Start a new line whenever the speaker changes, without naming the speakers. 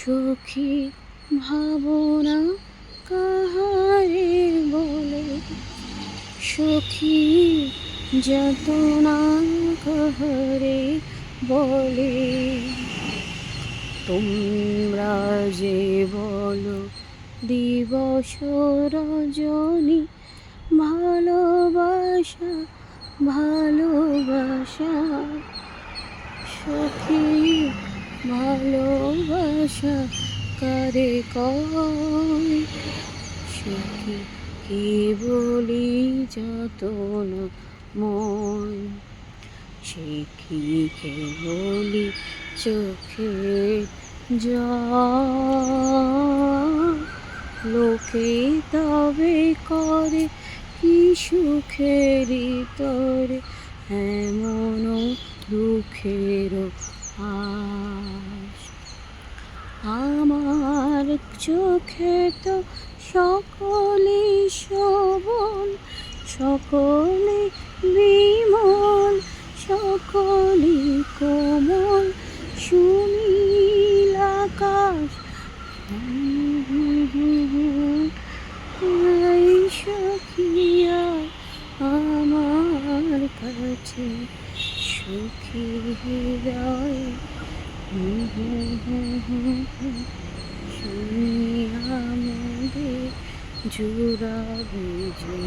সখী ভাবনা কাহারে বলে, সখী যাতনা কাহারে বলে। তোমরা যে বলো দিবস রজনী, ভালোবাসা ভালোবাসা, সখী ভালোবাসা কারে কয়, সখী কি বলি যাতনা ময়, সে কি বলি চোখের জল, লোকে তবে করে কি সুখেরই তরে এমন দুঃখের আশ। আমার চোখে তো সকলে শোভন, সকলে বিমল, সকলে কোমল, সুনীল আকাশ। এই সখিয়া আমার কাছে সুখী হৃদয়, শুনিয়া মোদের জুড়াবে যে